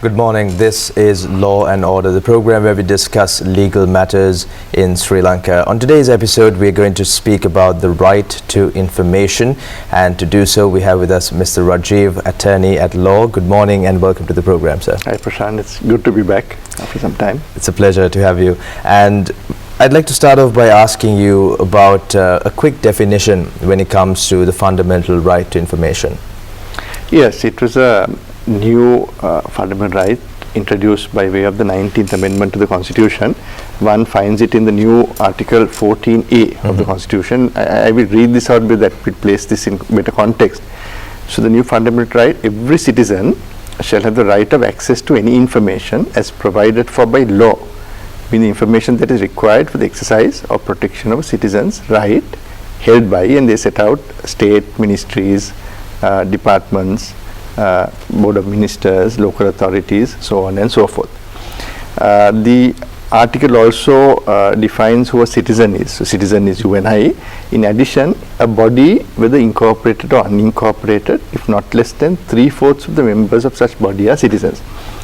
Good morning. This is Law and Order, the program where we discuss legal matters in Sri Lanka. On today's episode, we are going to speak about the right to information, and to do so, we have with us Mr. Rajiv, attorney at law. Good morning and welcome to the program, sir. Hi, Prashant. It's good to be back after some time. It's a pleasure to have you. And I'd like to start off by asking you about a quick definition when it comes to the fundamental right to information. Yes, it was a new fundamental right introduced by way of the 19th Amendment to the Constitution. One finds it in the new Article 14A of the Constitution. I will read this out because that will place this in better context. So the new fundamental right, every citizen shall have the right of access to any information as provided for by law, meaning the information that is required for the exercise or protection of a citizen's right held by, and they set out state ministries, departments, board of ministers, local authorities, so on and so forth. The article also defines who a citizen is. So citizen is you and I. In addition, a body, whether incorporated or unincorporated, if not less than 3/4 of the members of such body are citizens.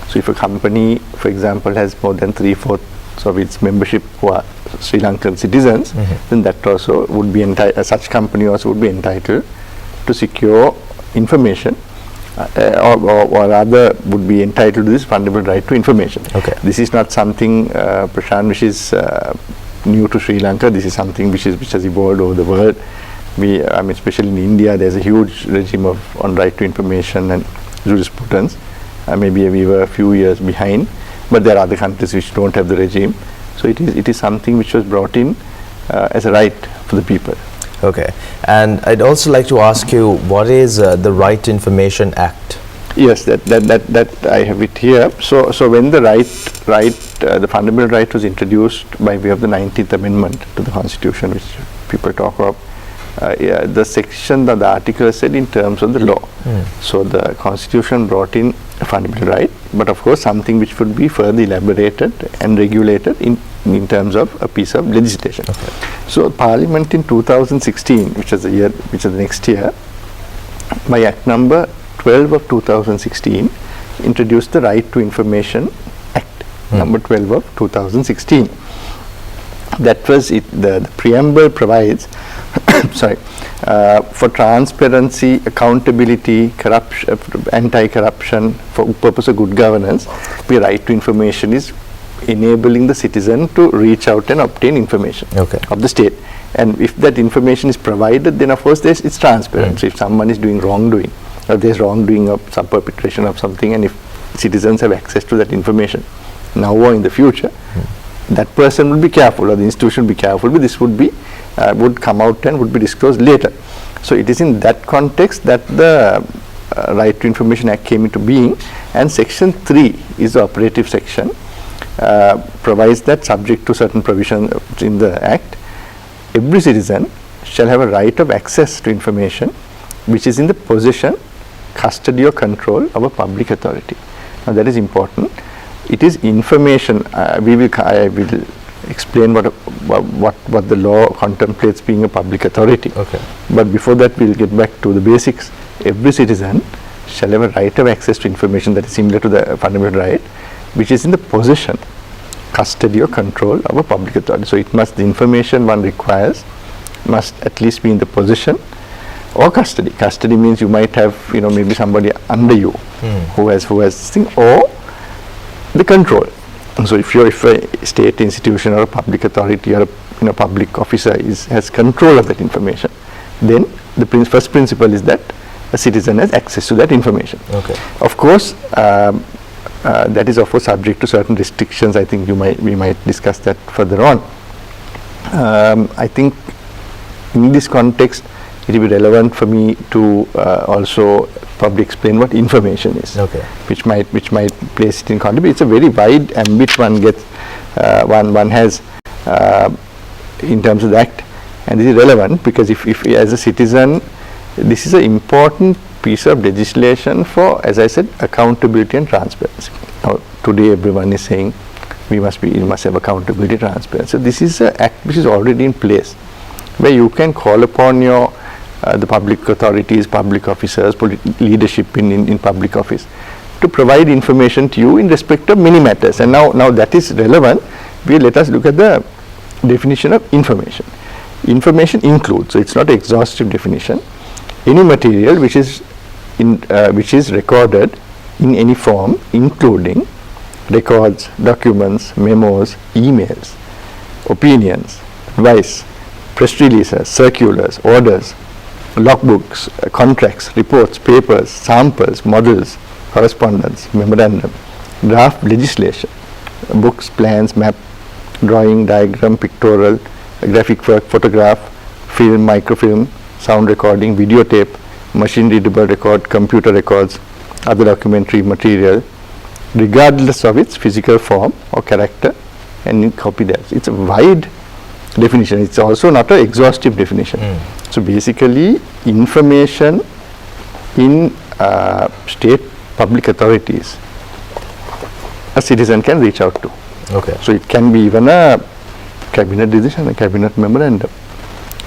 So if a company, for example, has more than 3/4 of its membership who are Sri Lankan citizens, then that also would be such company also would be entitled to secure information, or rather would be entitled to this fundamental right to information. Okay. This is not something, Prashant, which is new to Sri Lanka. This is something which has evolved over the world. I mean, especially in India, there's a huge regime on right to information and jurisprudence. Maybe we were a few years behind, but there are other countries which don't have the regime. So it is something which was brought in as a right for the people. Okay, and I'd also like to ask you, what is the Right to Information Act? Yes, that I have it here. So when the the fundamental right was introduced by way of the 19th Amendment to the Constitution, which people talk of, the section that the article said in terms of the law. So the Constitution brought in a fundamental right, but of course something which would be further elaborated and regulated in terms of a piece of legislation. Okay. So Parliament in 2016, which is the next year, by Act number 12 of 2016, introduced the Right to Information Act, number 12 of 2016. That was it. The preamble provides for transparency, accountability, corruption, anti-corruption, for purpose of good governance. The right to information is enabling the citizen to reach out and obtain information of the state. And if that information is provided, then of course it's transparent. So if someone is doing wrongdoing, or there's wrongdoing of some perpetration of something, and if citizens have access to that information now or in the future, that person will be careful, or the institution will be careful, but this would come out and would be disclosed later. So it is in that context that the Right to Information Act came into being, and Section 3 is the operative section, provides that subject to certain provisions in the Act, every citizen shall have a right of access to information which is in the possession, custody or control of a public authority. Now that is important. It is information. I will explain what the law contemplates being a public authority. Okay. But before that, we'll get back to the basics. Every citizen shall have a right of access to information that is similar to the fundamental right, which is in the possession, custody or control of a public authority. So the information one requires must at least be in the possession or custody. Custody means you might have, maybe somebody under you who has this thing, or the control. So if a state institution or a public authority or a public officer has control of that information, then the first principle is that a citizen has access to that information. Okay. Of course, that is of course subject to certain restrictions. I think we might discuss that further on. I think in this context, it will be relevant for me to also probably explain what information is, which might place it in context. It's a very wide ambit one gets, one has in terms of the Act, and this is relevant because if as a citizen, this is an important piece of legislation for, as I said, accountability and transparency. Now, today everyone is saying we must have accountability, transparency. So this is an Act which is already in place, where you can call upon the public authorities, public officers, leadership in public office to provide information to you in respect of many matters. And now that is relevant. Let us look at the definition of information. Information includes, so it's not an exhaustive definition, any material which is recorded in any form, including records, documents, memos, emails, opinions, advice, press releases, circulars, orders, logbooks, contracts, reports, papers, samples, models, correspondence, memorandum, draft legislation, books, plans, map, drawing, diagram, pictorial, graphic work, photograph, film, microfilm, sound recording, videotape, machine readable record, computer records, other documentary material, regardless of its physical form or character, and copied as. It's a wide definition. It's also not an exhaustive definition. So basically, information in state public authorities, a citizen can reach out to. Okay. So it can be even a cabinet decision, a cabinet memorandum.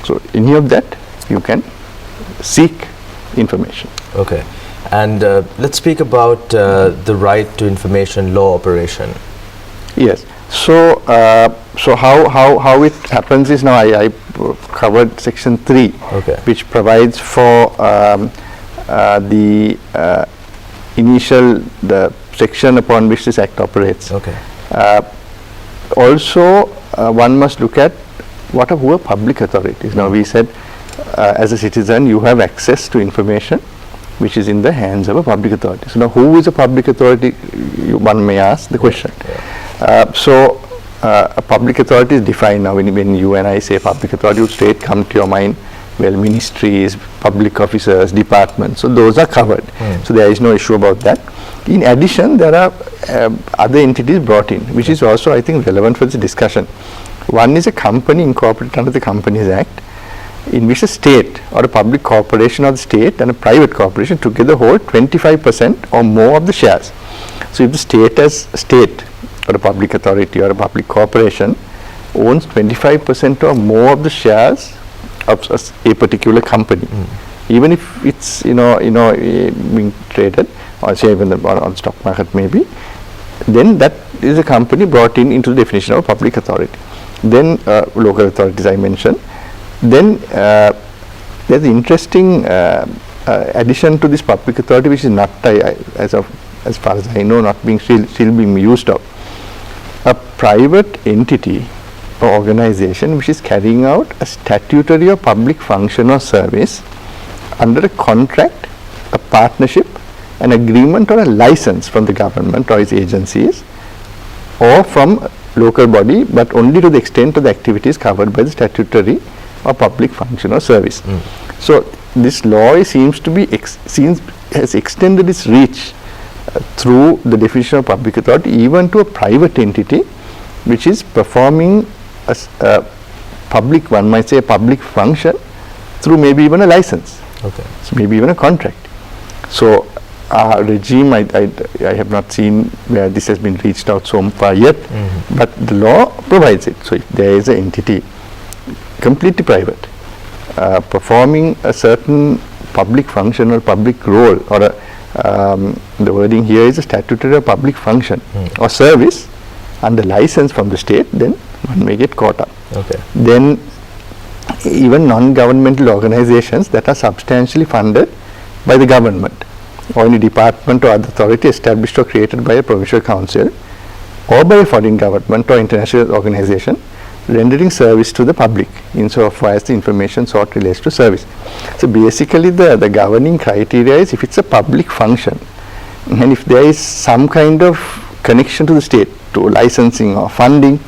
So any of that you can seek information. Okay. And let's speak about the right to information law operation. Yes. So how it happens is, now I covered section 3, Okay. which provides for the section upon which this act operates. Okay. Also, one must look at who are public authorities. Now we said, as a citizen, you have access to information which is in the hands of a public authority. So now, who is a public authority? One may ask the question. A public authority is defined now. When you and I say public authority, would straight come to your mind, well, ministries, public officers, departments. So those are covered. So there is no issue about that. In addition, there are other entities brought in, which is also, I think, relevant for this discussion. One is a company incorporated under the Companies Act, in which a state or a public corporation or the state and a private corporation together hold 25% or more of the shares. So if the state or a public authority or a public corporation owns 25% or more of the shares of a particular company, even if it's being traded, or say even on stock market maybe, then that is a company brought into the definition of public authority. Then local authorities I mentioned. Then there's an interesting addition to this public authority, which is not, as far as I know, not being still being used of. A private entity or organization which is carrying out a statutory or public function or service under a contract, a partnership, an agreement or a license from the government or its agencies, or from local body, but only to the extent of the activities covered by the statutory or public function or service. So this law seems to be has extended its reach through the definition of public authority even to a private entity which is performing a public, one might say, a public function through maybe even a license. Okay. So maybe even a contract. So our regime, I have not seen where this has been reached out so far yet, but the law provides it. So if there is an entity completely private performing a certain public function or public role, or the wording here is a statutory or public function or service under license from the state, then one may get caught up. Okay. Then even non-governmental organizations that are substantially funded by the government or any department or other authority established or created by a provincial council or by a foreign government or international organization rendering service to the public insofar as the information sought relates to service. So basically the governing criteria is if it's a public function and if there is some kind of connection to the state, to licensing or funding.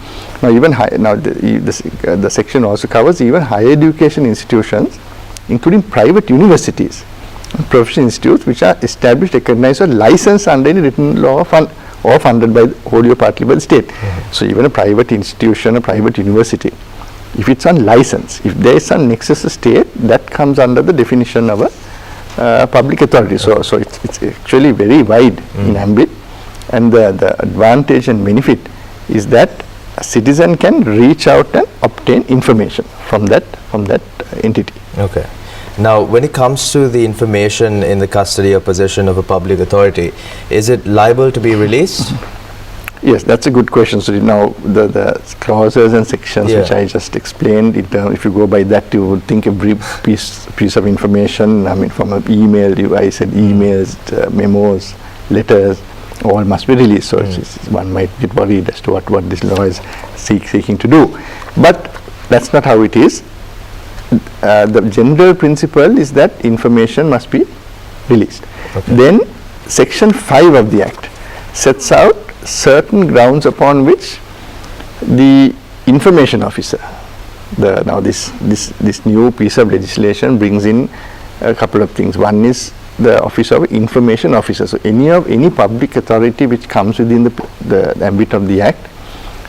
Now even the section also covers even higher education institutions, including private universities and professional institutes which are established, recognized or licensed under any written law or funded by wholly or partly by the state. So even a private institution, a private university, if it's on license, if there is some nexus to state, that comes under the definition of a public authority. So it's actually very wide in ambit, and the advantage and benefit is that a citizen can reach out and obtain information from that entity. Okay. Now, when it comes to the information in the custody or possession of a public authority, is it liable to be released? Yes, that's a good question. So now the clauses and sections which I just explained, if you go by that, you would think every piece of information, I mean, from an email, I said emails, memos, letters, all must be released. So one might get worried as to what this law is seeking to do. But that's not how it is. The general principle is that information must be released. Okay. Then Section 5 of the Act sets out certain grounds upon which the information officer, now this new piece of legislation brings in a couple of things. One is the office of information officer. So any public authority which comes within the ambit of the Act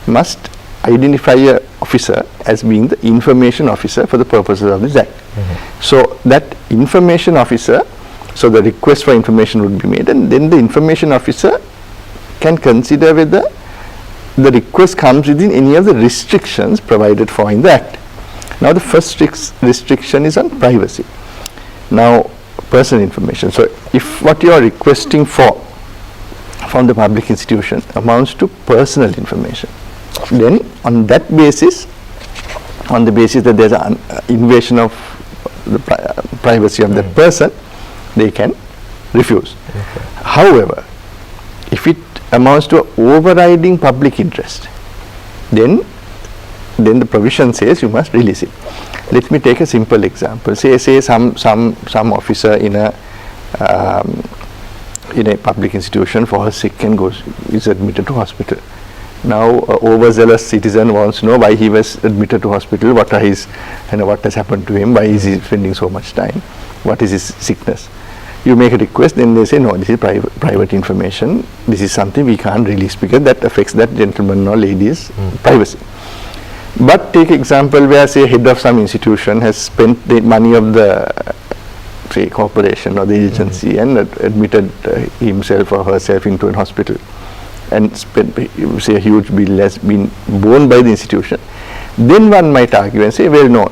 must identify a officer as being the information officer for the purposes of this Act. So that information officer, so the request for information would be made, and then the information officer can consider whether the request comes within any of the restrictions provided for in the Act. Now the first restriction is on privacy. Now personal information. So if what you are requesting for from the public institution amounts to personal information, then on that basis, on the basis that there is an invasion of the privacy of that person, they can refuse. Okay. However, if it amounts to overriding public interest, then the provision says you must release it. Let me take a simple example. Say some officer in a public institution falls sick and is admitted to hospital. Now, overzealous citizen wants to know why he was admitted to hospital, what has happened to him, why is he spending so much time, what is his sickness. You make a request, then they say, no, this is private information, this is something we can't release because that affects that gentleman or lady's privacy. But take example where, say, head of some institution has spent the money of the, say, corporation or the agency and admitted himself or herself into a hospital and spent, say, a huge bill has been borne by the institution. Then one might argue and say, well, no,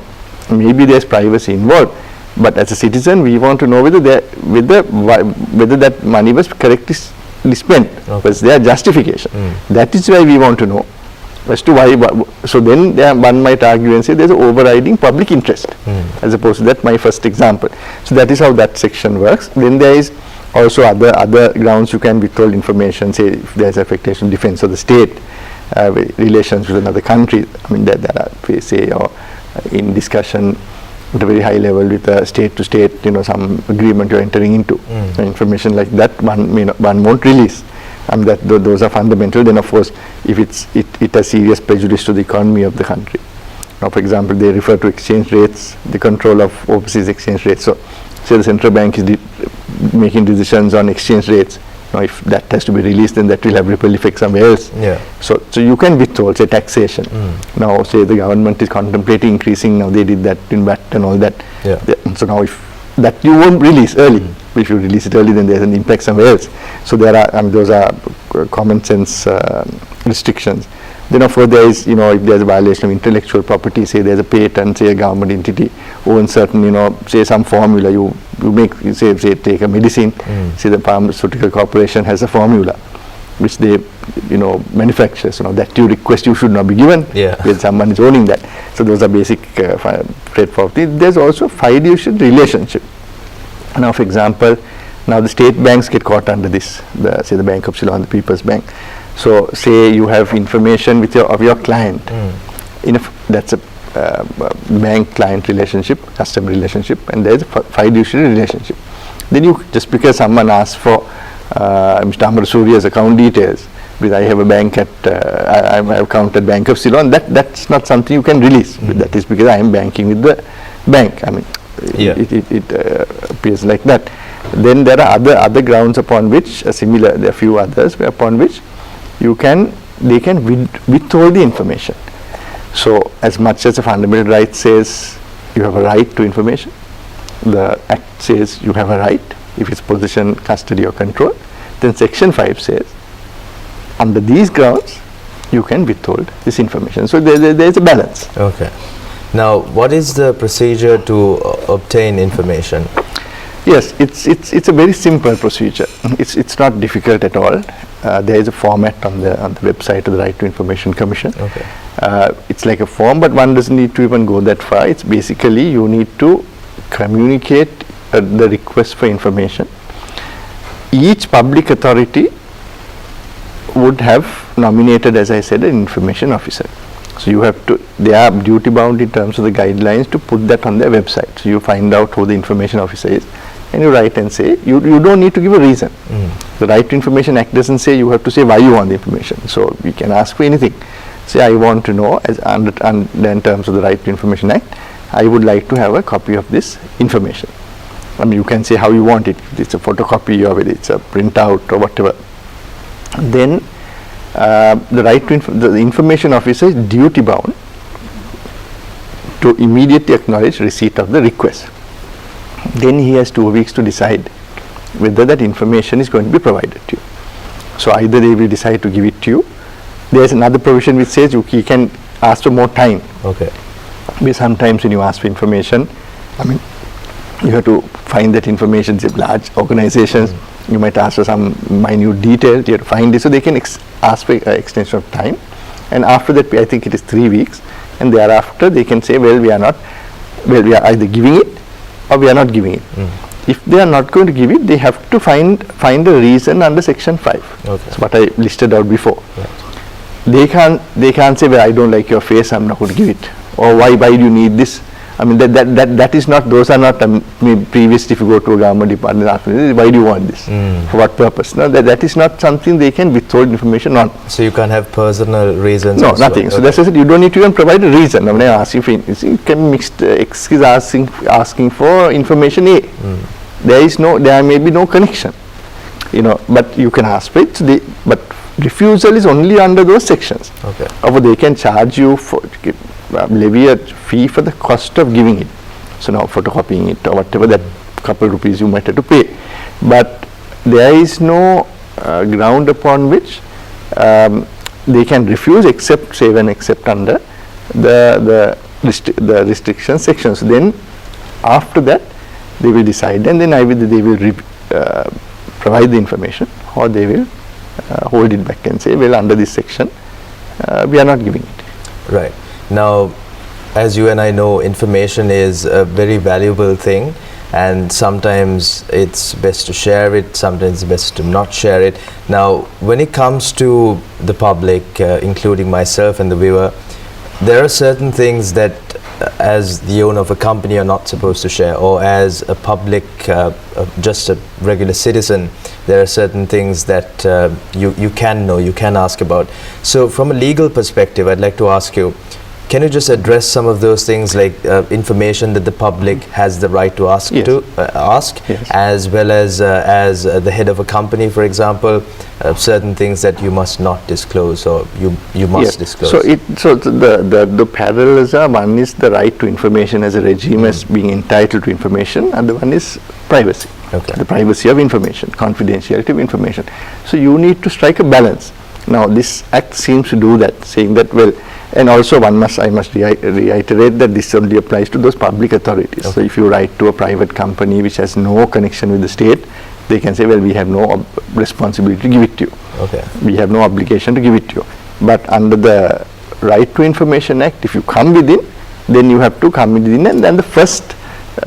maybe there's privacy involved, but as a citizen we want to know whether that money was correctly spent. Okay. Was there justification? That is why we want to know as to why. So then one might argue and say there's an overriding public interest, as opposed to that my first example. So that is how that section works. Then there is also other grounds you can withhold information, say if there's affectation defense of the state, relations with another country. I mean there are, say, or in discussion at a very high level with a state to state, some agreement you're entering into. Information like that one won't release. Those are fundamental. Then of course if it has serious prejudice to the economy of the country. Now for example they refer to exchange rates, the control of overseas exchange rates. So say the central bank is making decisions on exchange rates. Now if that has to be released, then that will have ripple effects somewhere else. Yeah. So you can withhold, say, taxation. Now say the government is contemplating increasing, now they did that in VAT and all that. Yeah. So now if that you won't release early. If you release it early, then there's an impact somewhere else. So there are, those are common sense restrictions. Then of course there is, if there's a violation of intellectual property, say there's a patent, say a government entity owns certain, say some formula, you make, say take a medicine, say the pharmaceutical corporation has a formula which they, manufacture. So now that you request you should not be given when someone is owning that. So those are basic trade property. There's also fiduciary relationship. Now for example, now the state banks get caught under this, say the Bank of Ceylon, the People's Bank. So say you have information of your client, that's a bank-client relationship, customer relationship, and there's a fiduciary relationship. Then you, just because someone asks for Mr. Amar Surya's account details, because I have a bank at, I have account at Bank of Ceylon, that's not something you can release. That is because I am banking with the bank. I mean, it appears like that. Then there are other grounds upon which, there are a few others upon which they can withhold the information. So as much as the fundamental right says you have a right to information, the Act says you have a right if it's possession, custody or control, then Section 5 says under these grounds you can withhold this information. So there is a balance. Okay. Now, what is the procedure to obtain information? Yes, it's a very simple procedure. It's not difficult at all. There is a format on the website of the Right to Information Commission. Okay. It's like a form, but one doesn't need to even go that far. It's basically you need to communicate the request for information. Each public authority would have nominated, as I said, an information officer. So you have to, they are duty bound in terms of the guidelines to put that on their website. So you find out who the information officer is and you write and say, you don't need to give a reason. The Right to Information Act doesn't say you have to say why you want the information. So we can ask for anything. Say I want to know, as under in terms of the Right to Information Act, I would like to have a copy of this information. I mean, you can say how you want it. It's a photocopy or whether it's a printout or whatever. Then the right to the information officer is duty bound to immediately acknowledge receipt of the request. Then he has 2 weeks to decide whether that information is going to be provided to you. So either they will decide to give it to you. There is another provision which says you can ask for more time. Okay. Because sometimes when you ask for information, I mean, you have to find that information. It's large organizations. You might ask for some minute details. You have to find it, so they can ask for extension of time. And after that, I think it is 3 weeks. And thereafter, they can say, well, we are either giving it or we are not giving it. If they are not going to give it, they have to find a reason under Section 5. Okay. That's what I listed out before. Right. They can't say, well, I don't like your face, I'm not going to give it. Or why do you need this? I mean, that is not, those are not, previously if you go to a government department, why do you want this? For what purpose? No, that is not something they can withhold information on. So you can't have personal reasons? No, nothing. Well. So that's why I said you don't need to even provide a reason. I mean, I ask you for, it can be mixed, excuse asking for information A. There may be no connection, but you can ask for it. But refusal is only under those sections. Okay. Or they can charge you for, levy a fee for the cost of giving it. So now photocopying it or whatever, that couple rupees you might have to pay. But there is no ground upon which they can refuse except under the restriction sections. Then after that they will decide, and then either they will provide the information or they will hold it back and say, well, under this section we are not giving it. Right. Now, as you and I know, information is a very valuable thing, and sometimes it's best to share it, sometimes it's best to not share it. Now, when it comes to the public, including myself and the viewer, there are certain things that as the owner of a company are not supposed to share, or as a public, just a regular citizen, there are certain things that you can know, you can ask about. So from a legal perspective, I'd like to ask you, can you just address some of those things, like information that the public has the right to ask? Yes. Yes. As well as the head of a company, for example, certain things that you must not disclose or you must disclose? So the parallels are, one is the right to information as a regime as being entitled to information, and the one is privacy. Okay. The privacy of information, confidentiality of information. So you need to strike a balance. Now this act seems to do that, saying that, well, and also I must reiterate that this only applies to those public authorities. Okay. So if you write to a private company which has no connection with the state, they can say, well, we have no responsibility to give it to you. Okay. We have no obligation to give it to you. But under the Right to Information Act, if you come within, then you have to come within, and then the first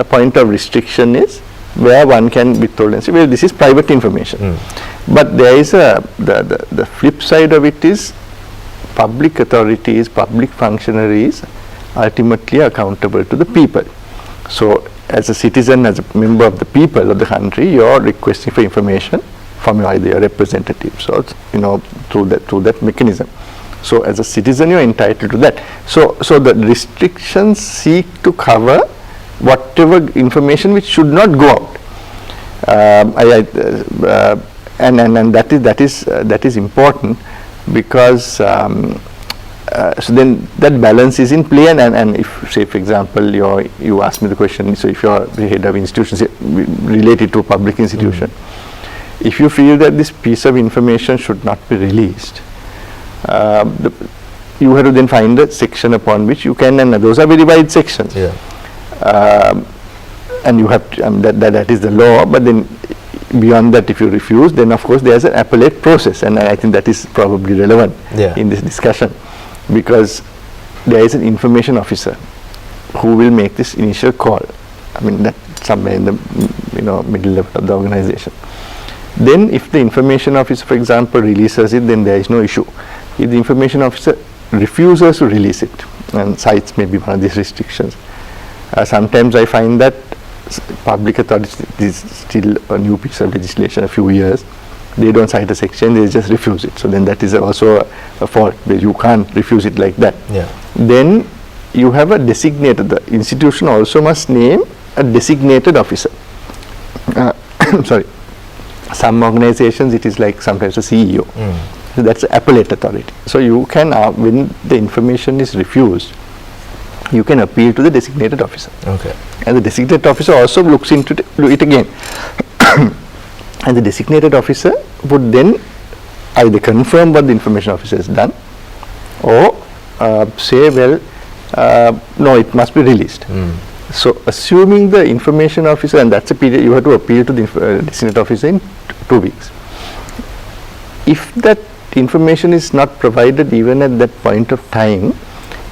point of restriction is where one can withhold and say, well, this is private information. But there is the flip side of it is public authorities, public functionaries ultimately accountable to the people. So as a citizen, as a member of the people of the country, you are requesting for information from either your representatives or through that mechanism. So as a citizen, you are entitled to that. So the restrictions seek to cover whatever information which should not go out. And that is important, because so then that balance is in play, and if, say, for example, you ask me the question, so if you are the head of institution, say, related to a public institution, if you feel that this piece of information should not be released, you have to then find a section upon which you can, and those are very wide sections. Yeah. And you have to, that is the law, but then beyond that, if you refuse, then of course there's an appellate process, and I think that is probably relevant in this discussion, because there is an information officer who will make this initial call. I mean, that somewhere in the middle level of the organization. Then if the information officer, for example, releases it, then there is no issue. If the information officer refuses to release it, and cites maybe one of these restrictions, sometimes I find that public authorities, this is still a new piece of legislation, a few years, they don't cite a section, they just refuse it. So then that is also a fault, because you can't refuse it like that. Yeah. Then you have a designated, the institution also must name a designated officer. Sorry, some organizations it is like sometimes a CEO. So that's the appellate authority. So you can, when the information is refused, you can appeal to the designated officer. Okay. And the designated officer also looks into it again. And the designated officer would then either confirm what the information officer has done, or say, well, no, it must be released. So assuming the information officer, and that's a period you have to appeal to the designated officer in 2 weeks. If that information is not provided even at that point of time,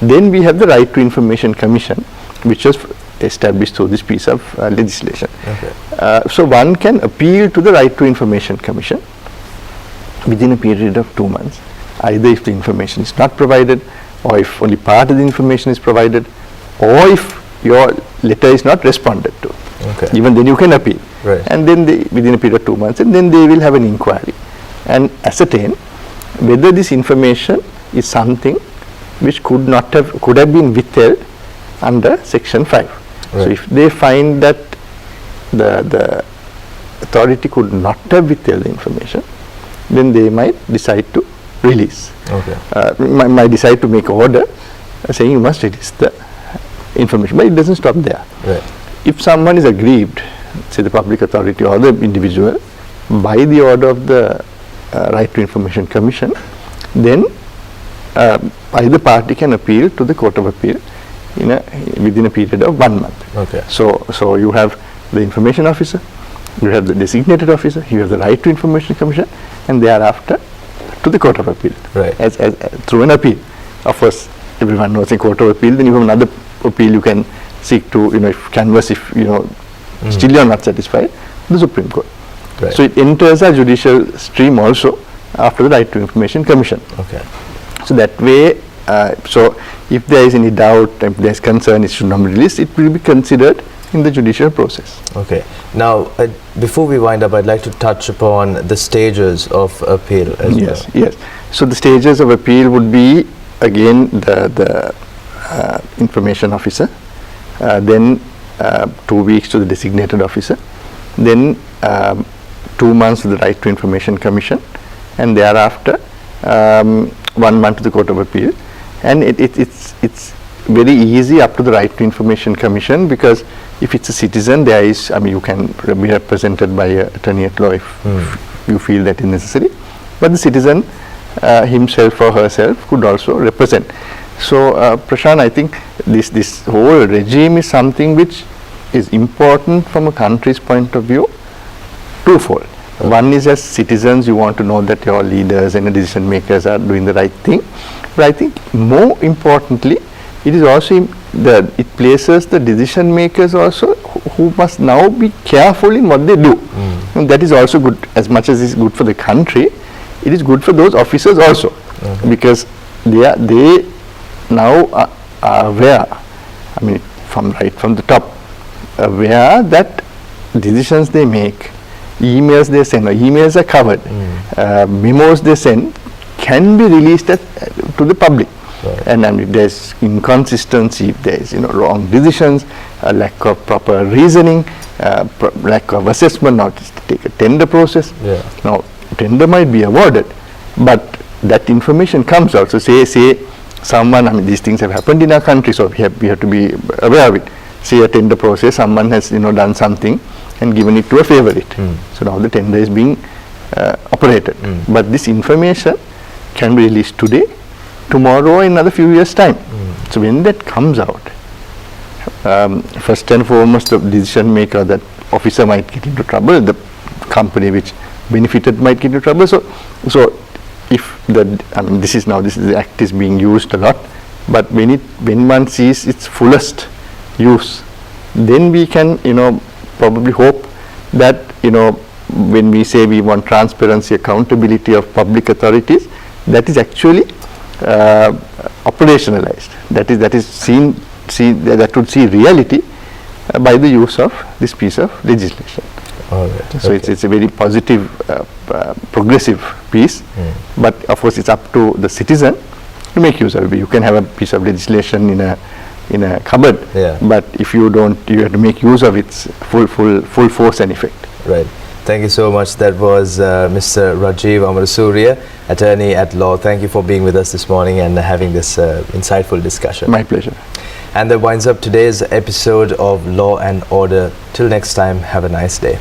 then we have the Right to Information Commission, which was established through this piece of legislation. Okay. So one can appeal to the Right to Information Commission within a period of 2 months, either if the information is not provided, or if only part of the information is provided, or if your letter is not responded to. Okay. Even then you can appeal. Right. And then within a period of 2 months, and then they will have an inquiry and ascertain whether this information is something which could have been withheld under Section 5. Right. So if they find that the authority could not have withheld the information, then they might decide to release. Okay. Might decide to make an order saying you must release the information, but it doesn't stop there. Right. If someone is aggrieved, say the public authority or the individual, by the order of the Right to Information Commission, then either party can appeal to the Court of Appeal within a period of 1 month. Okay. So you have the information officer, you have the designated officer, you have the Right to Information Commission, and thereafter to the Court of Appeal. Right. As through an appeal. Of course, everyone knows in Court of Appeal, then you have another appeal you can seek to, canvass if, still you are not satisfied, the Supreme Court. Right. So it enters a judicial stream also after the Right to Information Commission. Okay. So that way, so if there is any doubt, if there is concern, it should not be released, it will be considered in the judicial process. Okay. Now, before we wind up, I'd like to touch upon the stages of appeal as well. Yes. So the stages of appeal would be, again, the information officer, then 2 weeks to the designated officer, then 2 months to the Right to Information Commission, and thereafter 1 month to the Court of Appeal. And it's very easy up to the Right to Information Commission, because if it's a citizen, there is, you can be represented by an attorney at law if you feel that is necessary, but the citizen himself or herself could also represent. So Prashant, I think this whole regime is something which is important from a country's point of view, twofold. Okay. One is, as citizens, you want to know that your leaders and the decision makers are doing the right thing, but I think more importantly, it is also it places the decision makers also who must now be careful in what they do. And that is also good. As much as it's good for the country, it is good for those officers also. Okay. Because they now are aware, from the top, aware that decisions they make, emails they send, or emails are covered, memos they send can be released to the public. Right. And if there is inconsistency, if there is wrong decisions, a lack of proper reasoning, lack of assessment, now to take a tender process. Yeah. Now tender might be awarded, but that information comes out. So say someone, these things have happened in our country, so we have to be aware of it. Say a tender process, someone has done something and given it to a favorite. So now the tender is being operated. But this information can be released today, tomorrow in another few years' time. So when that comes out, first and foremost, the decision maker, that officer might get into trouble, the company which benefited might get into trouble. So if the act is being used a lot, but when one sees its fullest use, then we can probably hope that when we say we want transparency, accountability of public authorities, that is actually operationalized. That is seen that would see reality by the use of this piece of legislation. All right. So it's a very positive, progressive piece, but of course it's up to the citizen to make use of it. You can have a piece of legislation in a cupboard, but if you don't, you have to make use of its full force and effect. Right. Thank you so much. That was Mr. Rajiv Amarasuriya, attorney at law. Thank you for being with us this morning and having this insightful discussion. My pleasure. And that winds up today's episode of Law and Order. Till next time, have a nice day.